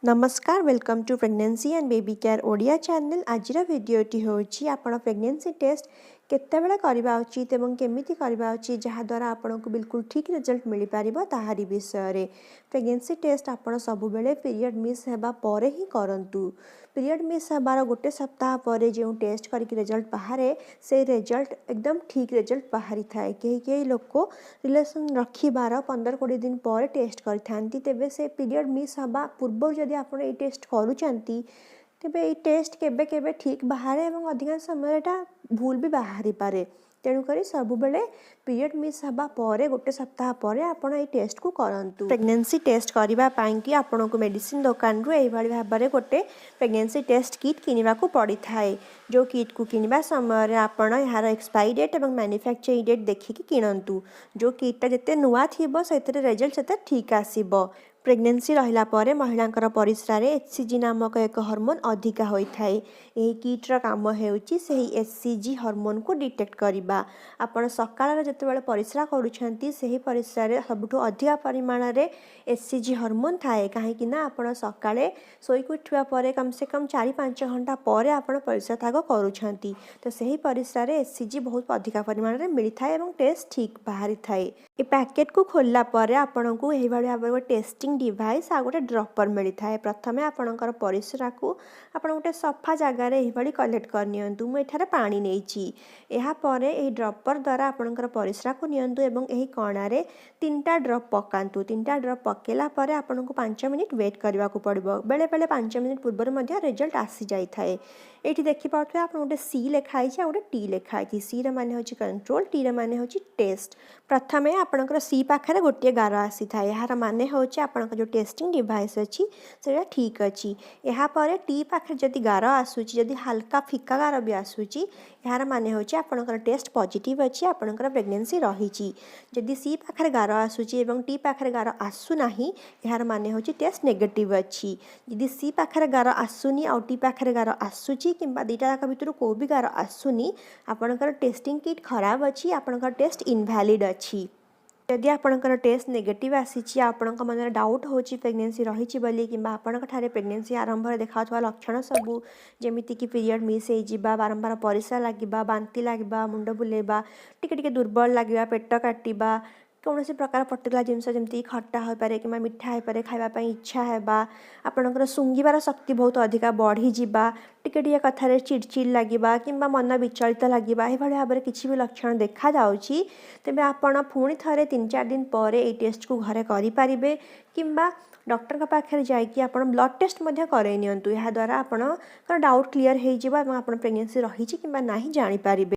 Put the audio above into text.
नमस्कार welcome to pregnancy and baby care Odia channel. आज भिडियोटी होची आपण प्रेग्नेंसी टेस्ट केतेबेले करबा उचित एवं केमिति करबा उचित जहाद्वारा आपन को बिल्कुल ठीक रिजल्ट मिल पारिबो ताहारी विषय। प्रेग्नेंसी टेस्ट आपन सब बेले पीरियड मिस हेबा परे ही करंतु। पीरियड मिस हेबार गोटे सप्ताह पर जो टेस्ट करके रिजल्ट बाहरे से रिजल्ट एकदम ठीक रिजल्ट बाहरी थाए। कई लोक रिलेशन रखिबार 15-20 दिन पर टेस्ट करथांती तेबे से पीरियड मिस हवा पूर्व जदि आप ये टेस्ट करूँगी तेबे ये टेस्ट केबे केबे ठीक बाहर एवं अधिकांश समय भूल भी बाहरी पारे। तेणुक सब बेले पीरियड मिस हवा पर गोटे सप्ताह पर आप ये टेस्ट को करंतु। प्रेग्नेंसी टेस्ट करने कि आपन को मेडिसिन दुकान रू यही भाव में गोटे प्रेग्नेंसी टेस्ट किट किनिबा को पड़ी थाए। जो किट को किनिबा समय आपन यार एक्सपायरी डेट और मैन्युफैक्चरिंग डेट देखिकी किणतु। जो किटा जिते नुआ थी से रिजल्ट से ठीक आसब। प्रेग्नेंसी रहिला परे महिलांकर परिस्रा रे एचसीजी नामक एक हार्मोन अधिका होता है। यही किट्र काम होउची सही एचसीजी हार्मोन को डिटेक्ट करबा। आपण सकाळ जेतेबेले परिस्रा करूछंती सही परिस्रा रे सबठु अधिका परिमाण रे एचसीजी हार्मोन थाए। काहेकि ना आपण सकाळे सोई उठिबा परे कम से कम 4-5 घंटा परे आपण परिस्रा त्याग करूछंती तो सही परिस्रा रे एचसीजी बहुत अधिका परिमाण रे मिली थाए एवं टेस्ट ठीक बाहरी थाए। ए पैकेट को खोलला परे आपण को एही भाबे भाबे टेस्टिंग डिवाइस आ गोटे ड्रपर मिली थाए। प्रथमे आपणकर परिस्रा को आपण गोटे सफा जगार यही कलेक्ट कर नियंतु। मु एठारे पानी नेइची एहा परे एही ड्रपर द्वारा आपणकर परिस्रा को नियंतु एवं एही कणारे 3टा ड्रप पकांतु। 3टा ड्रप पकेला परे आपन को 5 मिनिट वेट करबा को पड़िबो। बेले बेले 5 मिनिट पूर्व मध्य रिजल्ट आसी जाई थाए। एठी देखि पाउथबे आपन गोटे सी लिखाई छै आ गोटे टी लिखाई छै। सी रे माने होची कंट्रोल, टी रे माने होची टेस्ट। प्रथमे आपणकर सी पाखरे गोटे गार आसी थाए। यार माने होची आपणकर जो टेस्टिंग डिवाइस अछि सेटा ठीक अछि। एहा परे टी पाखरे जदि गार आसुची जदि हल्का फीका गार भी आसुची यार माने होची आपणकर टेस्ट पॉजिटिव अछि, आपणकर प्रेग्नेंसी रहिची। जदि सी पाखरे गार आसुची एवं टी पाखरे गार आसु नाही यार माने होची टेस्ट नेगेटिव अछि। जदि सी पाखरे गार आसुनी आ टी पाखरे गार आसुची किंबा दुटा जाक भितर को भी गार आसुनी आपणकर टेस्टिंग किट खराब अछि, आपणकर टेस्ट इनवैलिड अछि। यदि आपणकर टेस्ट नेगेटिव आसीची आपणक मन डाउट होची प्रेग्नेंसी रहिची बोली किंबा आपणक ठारे प्रेग्नेंसी आरंभ रे देखाथवा लक्षण सबू जेमिति कि पीरियड मिस हे जिबा, बारंबार परिस्रा लागिबा, बांती लागिबा, मुंड बुलेबा, टिके टिके दुर्बल लागिबा, पेट काटिबा, कौन प्रकार पर्टिकुलर जिनस जमी खट्टा हो पारे कि मिठा हो पारे खावाई इच्छा है, आपणकर सुंगिबार शक्ति बहुत अधिका बढ़ी जिबा, टिके टिके कथारे चिड़चिड़ लगिबा किंबा मन विचलित लगिबा एही भाव में किसी भी लक्षण देखा जाउची तेबे आपण पुणी थरे 3-4 दिन पर ए टेस्ट को घरे करि पारिबे किंबा डॉक्टर का पाखरे जाइकी आपण ब्लड टेस्ट मध्य करई नियंतु। या द्वारा आपण डाउट क्लियर हो जिबा एवं आपण प्रेग्नेंसी रहिची किंबा नाही जानि पारिबे।